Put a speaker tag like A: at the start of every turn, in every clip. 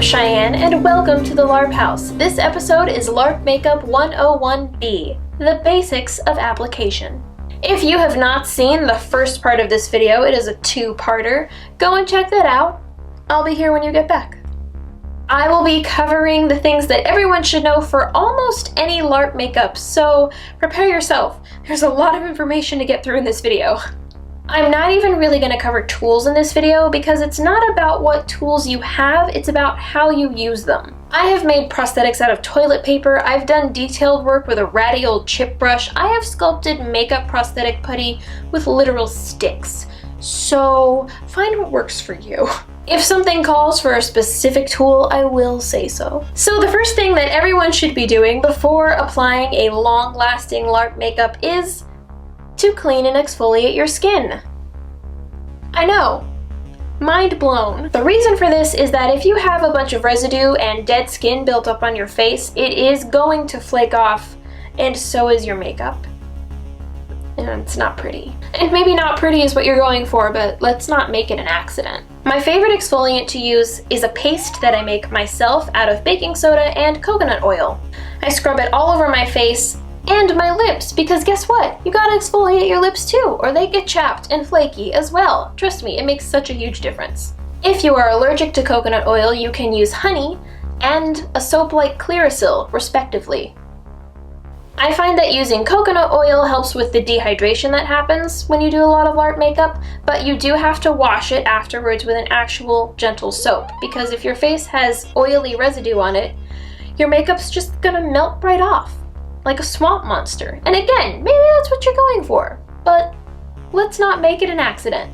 A: I'm Cheyenne, and welcome to the LARP House. This episode is LARP Makeup 101B, the basics of application. If you have not seen the first part of this video, it is a two-parter. Go and check that out. I'll be here when you get back. I will be covering the things that everyone should know for almost any LARP makeup, so prepare yourself. There's a lot of information to get through in this video. I'm not even really going to cover tools in this video because it's not about what tools you have, it's about how you use them. I have made prosthetics out of toilet paper, I've done detailed work with a ratty old chip brush, I have sculpted makeup prosthetic putty with literal sticks. So find what works for you. If something calls for a specific tool, I will say so. So the first thing that everyone should be doing before applying a long-lasting LARP makeup is to clean and exfoliate your skin. I know, mind blown. The reason for this is that if you have a bunch of residue and dead skin built up on your face, it is going to flake off, and so is your makeup. And it's not pretty. And maybe not pretty is what you're going for, but let's not make it an accident. My favorite exfoliant to use is a paste that I make myself out of baking soda and coconut oil. I scrub it all over my face and my lips, because guess what? You gotta exfoliate your lips too, or they get chapped and flaky as well. Trust me, it makes such a huge difference. If you are allergic to coconut oil, you can use honey and a soap like Clearasil, respectively. I find that using coconut oil helps with the dehydration that happens when you do a lot of LARP makeup, but you do have to wash it afterwards with an actual gentle soap, because if your face has oily residue on it, your makeup's just gonna melt right off, like a swamp monster. And again, maybe that's what you're going for, but let's not make it an accident.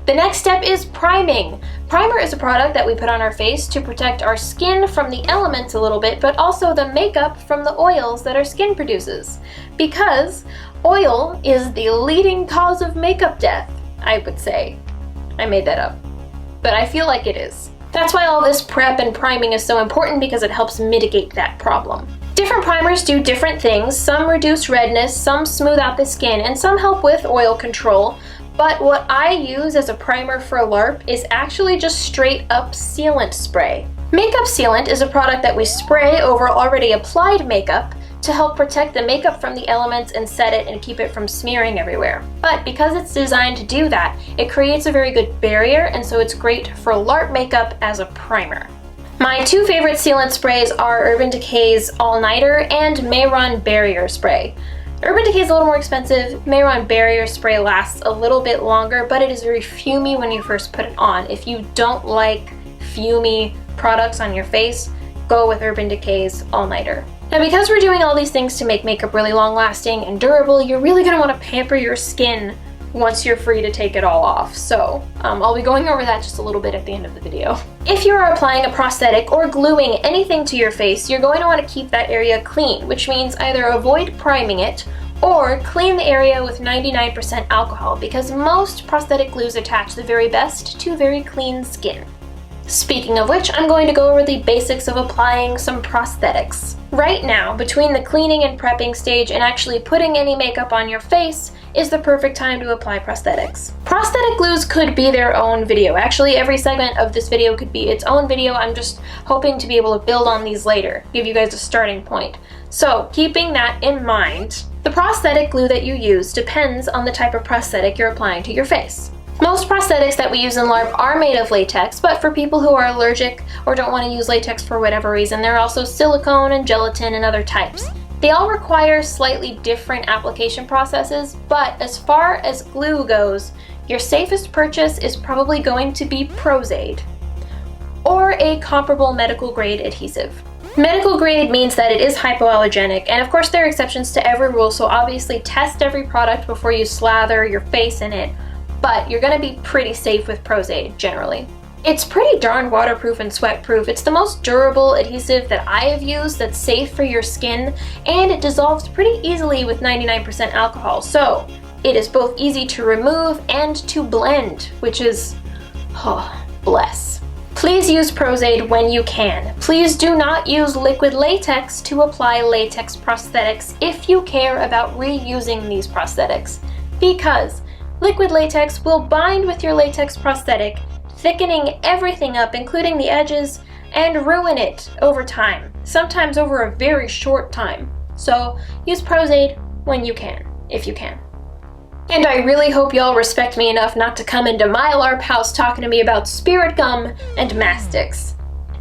A: The next step is priming. Primer is a product that we put on our face to protect our skin from the elements a little bit, but also the makeup from the oils that our skin produces. Because oil is the leading cause of makeup death, I would say. I made that up, but I feel like it is. That's why all this prep and priming is so important, because it helps mitigate that problem. Different primers do different things. Some reduce redness, some smooth out the skin, and some help with oil control. But what I use as a primer for LARP is actually just straight up sealant spray. Makeup sealant is a product that we spray over already applied makeup to help protect the makeup from the elements and set it and keep it from smearing everywhere. But because it's designed to do that, it creates a very good barrier, and so it's great for LARP makeup as a primer. My two favorite sealant sprays are Urban Decay's All Nighter and Mehron Barrier Spray. Urban Decay is a little more expensive. Mehron Barrier Spray lasts a little bit longer, but it is very fumey when you first put it on. If you don't like fumey products on your face, go with Urban Decay's All Nighter. Now, because we're doing all these things to make makeup really long lasting and durable, you're really gonna wanna pamper your skin once you're free to take it all off. So I'll be going over that just a little bit at the end of the video. If you are applying a prosthetic or gluing anything to your face, you're going to want to keep that area clean, which means either avoid priming it or clean the area with 99% alcohol, because most prosthetic glues attach the very best to very clean skin. Speaking of which, I'm going to go over the basics of applying some prosthetics. Right now, between the cleaning and prepping stage and actually putting any makeup on your face is the perfect time to apply prosthetics. Prosthetic glues could be their own video. Actually, every segment of this video could be its own video. I'm just hoping to be able to build on these later, give you guys a starting point. So, keeping that in mind, the prosthetic glue that you use depends on the type of prosthetic you're applying to your face. Most prosthetics that we use in LARP are made of latex, but for people who are allergic or don't want to use latex for whatever reason, there are also silicone and gelatin and other types. They all require slightly different application processes, but as far as glue goes, your safest purchase is probably going to be Pros-Aide, or a comparable medical grade adhesive. Medical grade means that it is hypoallergenic, and of course there are exceptions to every rule, so obviously test every product before you slather your face in it, but you're gonna be pretty safe with Pros-Aide generally. It's pretty darn waterproof and sweat-proof. It's the most durable adhesive that I have used that's safe for your skin, and it dissolves pretty easily with 99% alcohol, so it is both easy to remove and to blend, which is, bless. Please use Pros-Aide when you can. Please do not use liquid latex to apply latex prosthetics if you care about reusing these prosthetics, because liquid latex will bind with your latex prosthetic, thickening everything up, including the edges, and ruin it over time, sometimes over a very short time. So use Pros-Aid when you can, if you can. And I really hope y'all respect me enough not to come into my LARP house talking to me about spirit gum and mastics.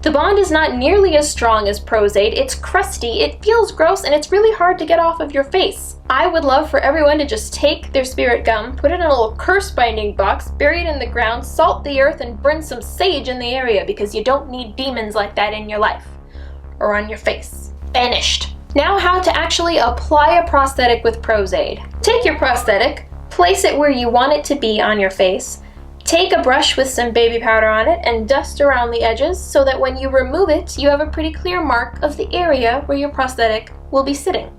A: The bond is not nearly as strong as Pros-Aid. It's crusty, it feels gross, and it's really hard to get off of your face. I would love for everyone to just take their spirit gum, put it in a little curse binding box, bury it in the ground, salt the earth, and burn some sage in the area, because you don't need demons like that in your life. Or on your face. Banished. Now how to actually apply a prosthetic with Pros-Aid. Take your prosthetic, place it where you want it to be on your face, take a brush with some baby powder on it and dust around the edges so that when you remove it, you have a pretty clear mark of the area where your prosthetic will be sitting.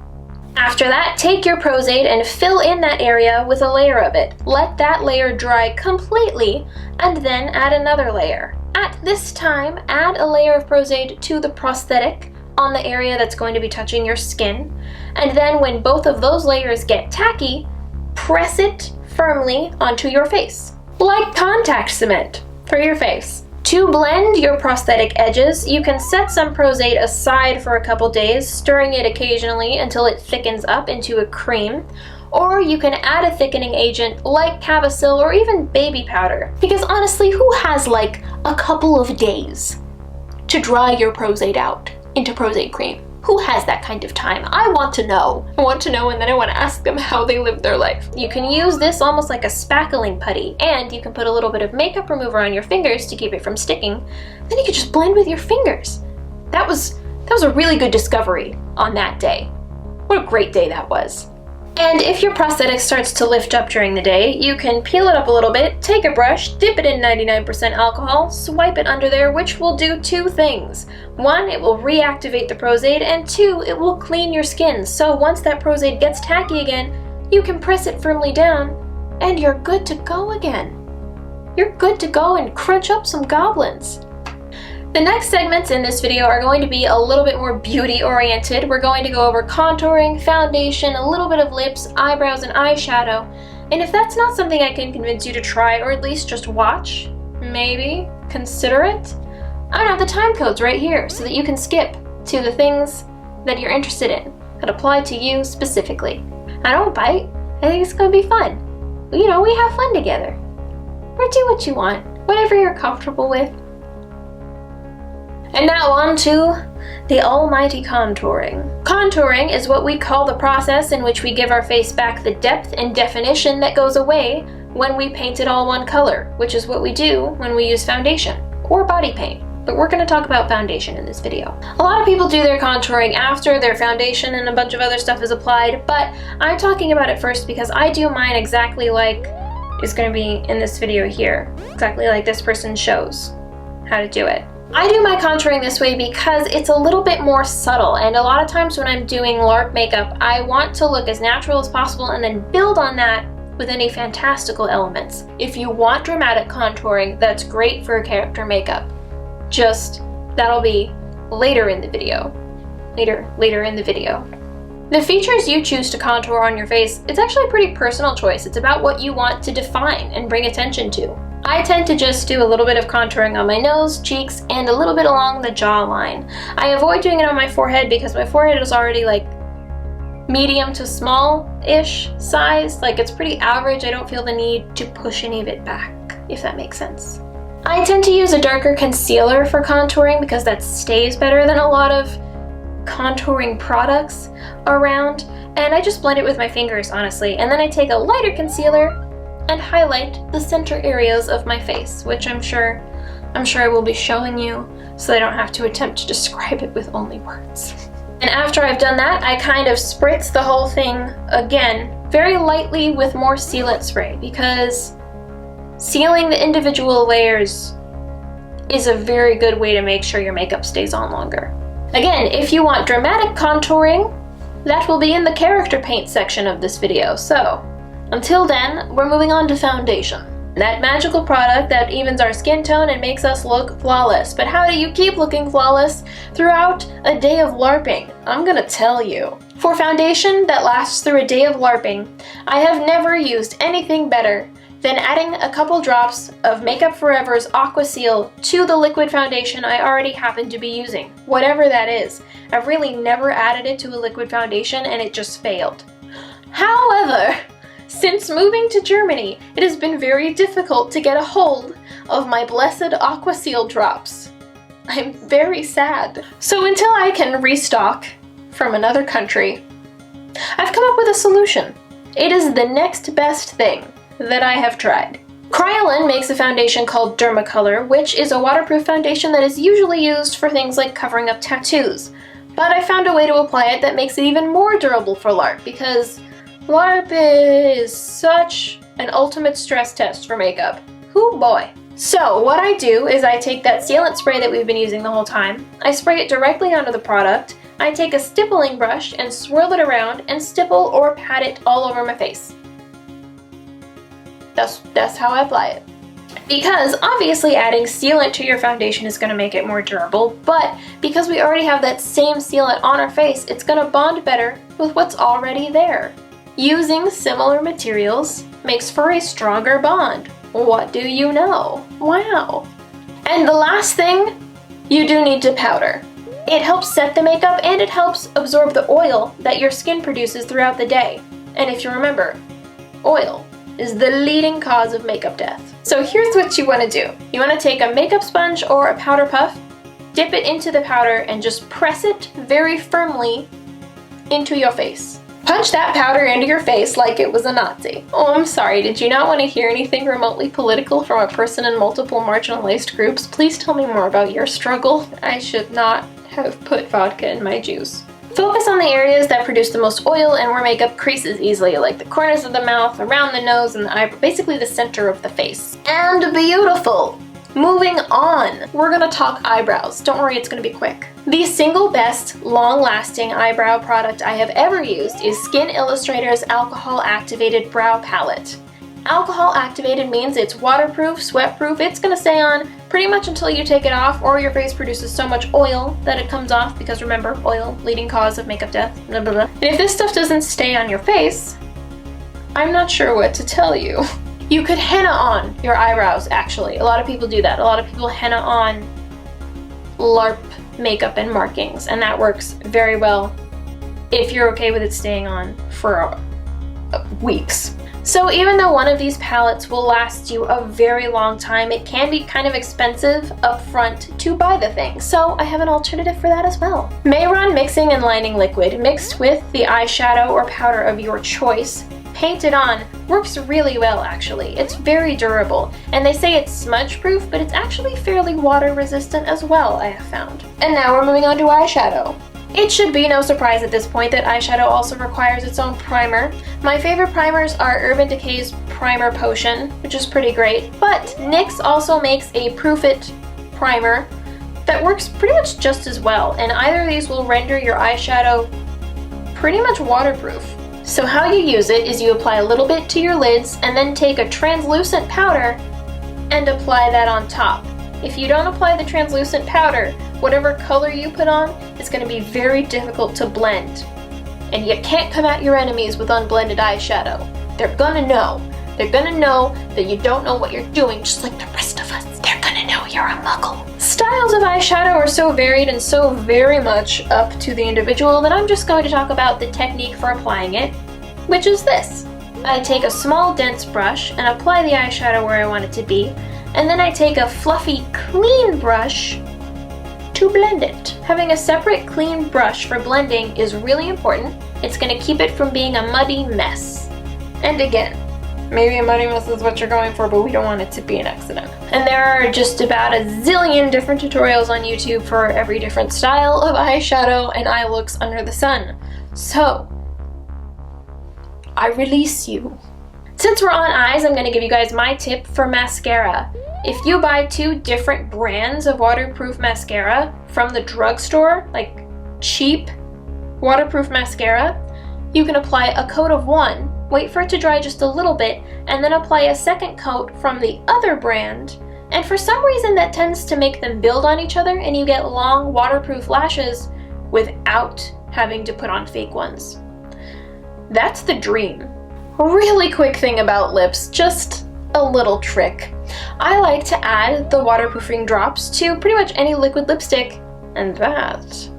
A: After that, take your Pros-Aid and fill in that area with a layer of it. Let that layer dry completely and then add another layer. At this time, add a layer of Pros-Aid to the prosthetic on the area that's going to be touching your skin. And then when both of those layers get tacky, press it firmly onto your face. Like contact cement for your face. To blend your prosthetic edges, you can set some Pros-Aid aside for a couple days, stirring it occasionally until it thickens up into a cream. Or you can add a thickening agent like Cavasil or even baby powder. Because honestly, who has like a couple of days to dry your Pros-Aid out into Pros-Aid cream? Who has that kind of time? I want to know. I want to know, and then I want to ask them how they live their life. You can use this almost like a spackling putty, and you can put a little bit of makeup remover on your fingers to keep it from sticking. Then you can just blend with your fingers. That was a really good discovery on that day. What a great day that was. And if your prosthetic starts to lift up during the day, you can peel it up a little bit, take a brush, dip it in 99% alcohol, swipe it under there, which will do two things. One, it will reactivate the Pros-Aid, and two, it will clean your skin. So once that Pros-Aid gets tacky again, you can press it firmly down, and you're good to go again. You're good to go and crunch up some goblins. The next segments in this video are going to be a little bit more beauty oriented. We're going to go over contouring, foundation, a little bit of lips, eyebrows, and eyeshadow. And if that's not something I can convince you to try, or at least just watch, maybe consider it, I have the time codes right here so that you can skip to the things that you're interested in that apply to you specifically. I don't bite. I think it's going to be fun. You know, we have fun together. Or do what you want, whatever you're comfortable with. And now on to the almighty contouring. Contouring is what we call the process in which we give our face back the depth and definition that goes away when we paint it all one color, which is what we do when we use foundation or body paint. But we're going to talk about foundation in this video. A lot of people do their contouring after their foundation and a bunch of other stuff is applied, but I'm talking about it first because I do mine exactly like is going to be in this video here. Exactly like this person shows how to do it. I do my contouring this way because it's a little bit more subtle, and a lot of times when I'm doing LARP makeup, I want to look as natural as possible and then build on that with any fantastical elements. If you want dramatic contouring, that's great for character makeup. Just, that'll be later in the video. Later in the video. The features you choose to contour on your face, it's actually a pretty personal choice. It's about what you want to define and bring attention to. I tend to just do a little bit of contouring on my nose, cheeks, and a little bit along the jawline. I avoid doing it on my forehead because my forehead is already like medium to small-ish size. Like it's pretty average. I don't feel the need to push any of it back, if that makes sense. I tend to use a darker concealer for contouring because that stays better than a lot of contouring products around. And I just blend it with my fingers, honestly. And then I take a lighter concealer and highlight the center areas of my face, which I'm sure I will be showing you so I don't have to attempt to describe it with only words. And after I've done that, I kind of spritz the whole thing again, very lightly with more sealant spray, because sealing the individual layers is a very good way to make sure your makeup stays on longer. Again, if you want dramatic contouring, that will be in the character paint section of this video, so until then, we're moving on to foundation. That magical product that evens our skin tone and makes us look flawless. But how do you keep looking flawless throughout a day of LARPing? I'm gonna tell you. For foundation that lasts through a day of LARPing, I have never used anything better Then adding a couple drops of Makeup Forever's Aqua Seal to the liquid foundation I already happen to be using, whatever that is. I've really never added it to a liquid foundation and it just failed. However, since moving to Germany, it has been very difficult to get a hold of my blessed Aqua Seal drops. I'm very sad. So until I can restock from another country, I've come up with a solution. It is the next best thing that I have tried. Kryolan makes a foundation called Dermacolor, which is a waterproof foundation that is usually used for things like covering up tattoos. But I found a way to apply it that makes it even more durable for LARP, because LARP is such an ultimate stress test for makeup. Hoo boy. So what I do is I take that sealant spray that we've been using the whole time, I spray it directly onto the product, I take a stippling brush and swirl it around and stipple or pat it all over my face. That's how I apply it. Because obviously adding sealant to your foundation is going to make it more durable, but because we already have that same sealant on our face, it's going to bond better with what's already there. Using similar materials makes for a stronger bond. What do you know? Wow. And the last thing, you do need to powder. It helps set the makeup and it helps absorb the oil that your skin produces throughout the day. And if you remember, oil is the leading cause of makeup death. So here's what you want to do. You want to take a makeup sponge or a powder puff, dip it into the powder, and just press it very firmly into your face. Punch that powder into your face like it was a Nazi. Oh, I'm sorry, did you not want to hear anything remotely political from a person in multiple marginalized groups? Please tell me more about your struggle. I should not have put vodka in my juice. Focus on the areas that produce the most oil and where makeup creases easily, like the corners of the mouth, around the nose, and the eyebrow, basically the center of the face. And beautiful! Moving on, we're gonna talk eyebrows. Don't worry, it's gonna be quick. The single best, long-lasting eyebrow product I have ever used is Skin Illustrator's Alcohol Activated Brow Palette. Alcohol activated means it's waterproof, sweat-proof, it's gonna stay on pretty much until you take it off or your face produces so much oil that it comes off, because remember, oil, leading cause of makeup death, blah blah blah. And if this stuff doesn't stay on your face, I'm not sure what to tell you. You could henna on your eyebrows, actually. A lot of people do that. A lot of people henna on LARP makeup and markings, and that works very well if you're okay with it staying on for weeks. So even though one of these palettes will last you a very long time, it can be kind of expensive up front to buy the thing. So I have an alternative for that as well. Mehron Mixing and Lining Liquid mixed with the eyeshadow or powder of your choice, painted on, works really well actually. It's very durable, and they say it's smudge proof, but it's actually fairly water resistant as well, I have found. And now we're moving on to eyeshadow. It should be no surprise at this point that eyeshadow also requires its own primer. My favorite primers are Urban Decay's Primer Potion, which is pretty great, but NYX also makes a Proof It primer that works pretty much just as well, and either of these will render your eyeshadow pretty much waterproof. So how you use it is you apply a little bit to your lids and then take a translucent powder and apply that on top. If you don't apply the translucent powder, whatever color you put on is going to be very difficult to blend. And you can't come at your enemies with unblended eyeshadow. They're gonna know. They're gonna know that you don't know what you're doing, just like the rest of us. They're gonna know you're a muggle. Styles of eyeshadow are so varied and so very much up to the individual that I'm just going to talk about the technique for applying it, which is this. I take a small dense brush and apply the eyeshadow where I want it to be, and then I take a fluffy clean brush to blend it. Having a separate clean brush for blending is really important. It's going to keep it from being a muddy mess. And again, maybe a muddy mess is what you're going for, but we don't want it to be an accident. And there are just about a zillion different tutorials on YouTube for every different style of eyeshadow and eye looks under the sun. So, I release you. Since we're on eyes, I'm going to give you guys my tip for mascara. If you buy 2 different brands of waterproof mascara from the drugstore, like cheap waterproof mascara, you can apply a coat of one, wait for it to dry just a little bit, and then apply a second coat from the other brand. And for some reason that tends to make them build on each other and you get long waterproof lashes without having to put on fake ones. That's the dream. Really quick thing about lips, just a little trick. I like to add the waterproofing drops to pretty much any liquid lipstick, and that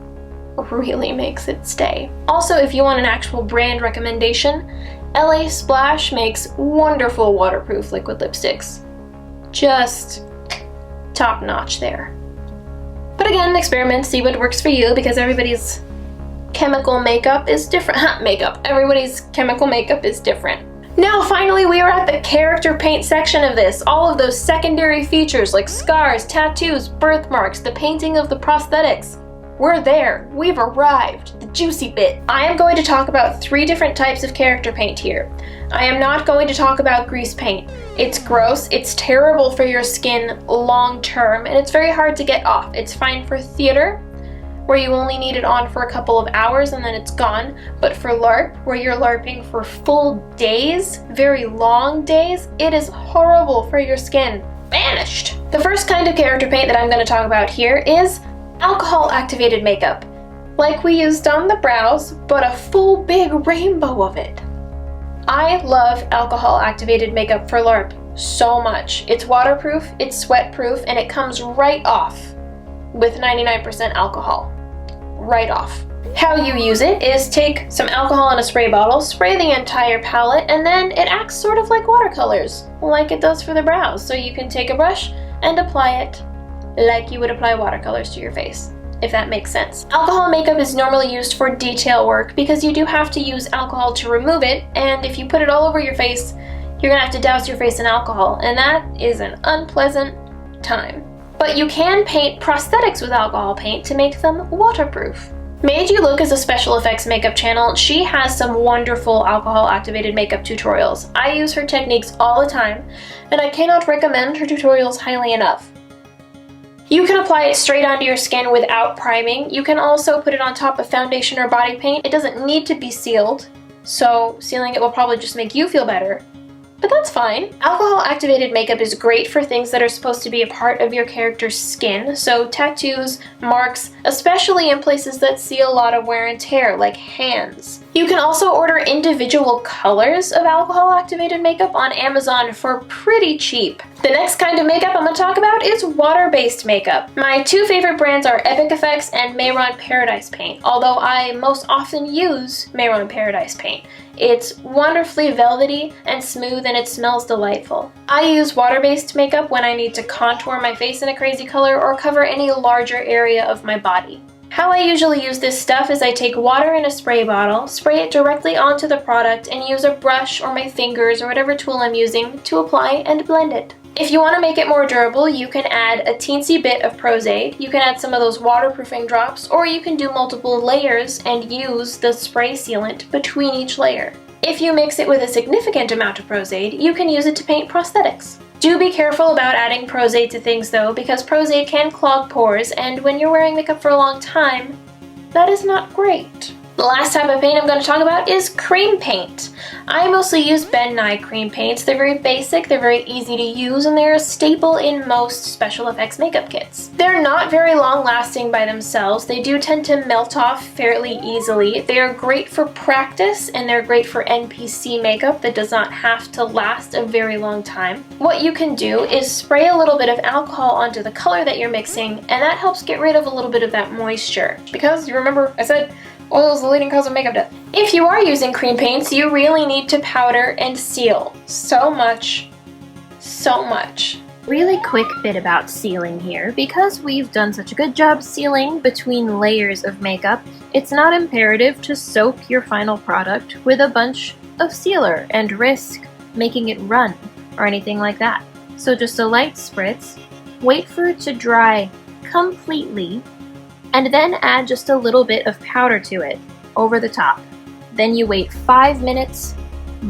A: really makes it stay. Also, if you want an actual brand recommendation, LA Splash makes wonderful waterproof liquid lipsticks. Just top notch there. But again, experiment, see what works for you, because everybody's chemical makeup is different. Everybody's chemical makeup is different. Now finally we are at the character paint section of this. All of those secondary features like scars, tattoos, birthmarks, the painting of the prosthetics. We're there. We've arrived. The juicy bit. I am going to talk about 3 different types of character paint here. I am not going to talk about grease paint. It's gross, it's terrible for your skin long term, and it's very hard to get off. It's fine for theater, where you only need it on for a couple of hours and then it's gone. But for LARP, where you're LARPing for full days, very long days, it is horrible for your skin. Banished! The first kind of character paint that I'm going to talk about here is alcohol-activated makeup. Like we used on the brows, but a full big rainbow of it. I love alcohol-activated makeup for LARP so much. It's waterproof, it's sweat-proof, and it comes right off with 99% alcohol. Right off. How you use it is take some alcohol in a spray bottle, spray the entire palette, and then it acts sort of like watercolors, like it does for the brows. So you can take a brush and apply it like you would apply watercolors to your face, if that makes sense. Alcohol makeup is normally used for detail work because you do have to use alcohol to remove it, and if you put it all over your face, you're gonna have to douse your face in alcohol, and that is an unpleasant time. But you can paint prosthetics with alcohol paint to make them waterproof. Made You Look is a special effects makeup channel. She has some wonderful alcohol activated makeup tutorials. I use her techniques all the time, and I cannot recommend her tutorials highly enough. You can apply it straight onto your skin without priming. You can also put it on top of foundation or body paint. It doesn't need to be sealed, so sealing it will probably just make you feel better. But that's fine. Alcohol-activated makeup is great for things that are supposed to be a part of your character's skin, so tattoos, marks, especially in places that see a lot of wear and tear, like hands. You can also order individual colors of alcohol-activated makeup on Amazon for pretty cheap. The next kind of makeup I'm going to talk about is water-based makeup. My 2 favorite brands are Epic Effects and Mehron Paradise Paint, although I most often use Mehron Paradise Paint. It's wonderfully velvety and smooth, and it smells delightful. I use water-based makeup when I need to contour my face in a crazy color or cover any larger area of my body. How I usually use this stuff is I take water in a spray bottle, spray it directly onto the product, and use a brush or my fingers or whatever tool I'm using to apply and blend it. If you want to make it more durable, you can add a teensy bit of Pros-Aide, you can add some of those waterproofing drops, or you can do multiple layers and use the spray sealant between each layer. If you mix it with a significant amount of Pros-Aide, you can use it to paint prosthetics. Do be careful about adding Pros-Aide to things though, because Pros-Aide can clog pores, and when you're wearing makeup for a long time, that is not great. The last type of paint I'm going to talk about is cream paint. I mostly use Ben Nye cream paints. They're very basic, they're very easy to use, and they're a staple in most special effects makeup kits. They're not very long lasting by themselves. They do tend to melt off fairly easily. They are great for practice, and they're great for NPC makeup that does not have to last a very long time. What you can do is spray a little bit of alcohol onto the color that you're mixing, and that helps get rid of a little bit of that moisture. Because you remember I said oil is the leading cause of makeup death. If you are using cream paints, you really need to powder and seal. So much. Really quick bit about sealing here. Because we've done such a good job sealing between layers of makeup, it's not imperative to soak your final product with a bunch of sealer and risk making it run or anything like that. So just a light spritz, wait for it to dry completely, and then add just a little bit of powder to it over the top. Then you wait 5 minutes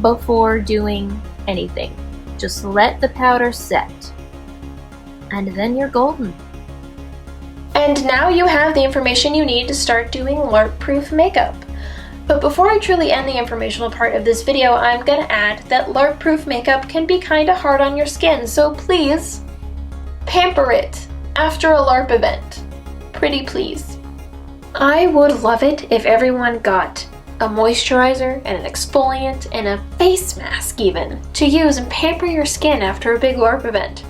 A: before doing anything. Just let the powder set, and then you're golden. And now you have the information you need to start doing LARP-proof makeup. But before I truly end the informational part of this video, I'm gonna add that LARP-proof makeup can be kinda hard on your skin, so please pamper it after a LARP event. Pretty please. I would love it if everyone got a moisturizer, and an exfoliant, and a face mask even, to use and pamper your skin after a big LARP event.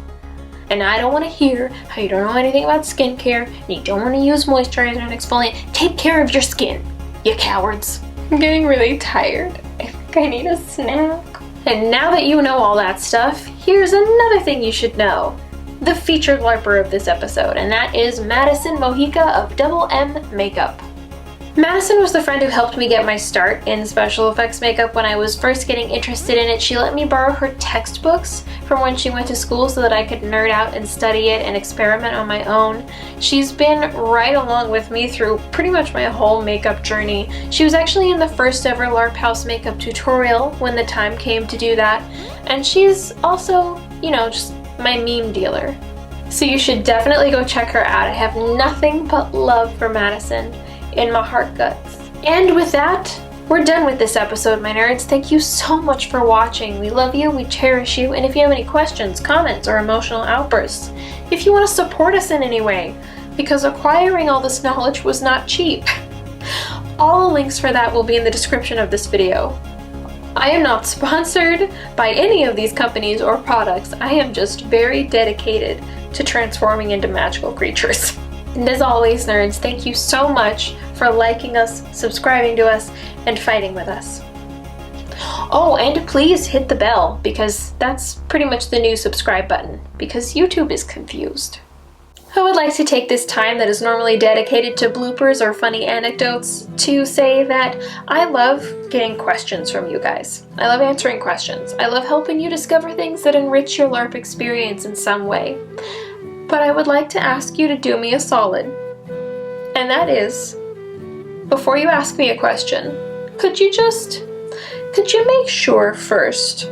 A: And I don't want to hear how you don't know anything about skincare and you don't want to use moisturizer and exfoliant. Take care of your skin, you cowards. I'm getting really tired. I think I need a snack. And now that you know all that stuff, here's another thing you should know. The featured LARPer of this episode, and that is Madison Mojica of Double M Makeup. Madison was the friend who helped me get my start in special effects makeup when I was first getting interested in it. She let me borrow her textbooks from when she went to school so that I could nerd out and study it and experiment on my own. She's been right along with me through pretty much my whole makeup journey. She was actually in the first ever LARP House makeup tutorial when the time came to do that. And she's also, just my meme dealer. So you should definitely go check her out. I have nothing but love for Madison in my heart guts. And with that, we're done with this episode, my nerds. Thank you so much for watching. We love you, we cherish you, and if you have any questions, comments, or emotional outbursts, if you want to support us in any way, because acquiring all this knowledge was not cheap, all the links for that will be in the description of this video. I am not sponsored by any of these companies or products. I am just very dedicated to transforming into magical creatures. And as always, nerds, thank you so much for liking us, subscribing to us, and fighting with us. Oh, and please hit the bell, because that's pretty much the new subscribe button, because YouTube is confused. I would like to take this time that is normally dedicated to bloopers or funny anecdotes to say that I love getting questions from you guys. I love answering questions. I love helping you discover things that enrich your LARP experience in some way. But I would like to ask you to do me a solid, and that is, before you ask me a question, could you make sure first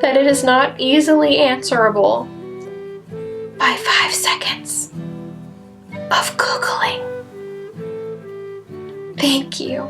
A: that it is not easily answerable by 5 seconds of Googling? Thank you.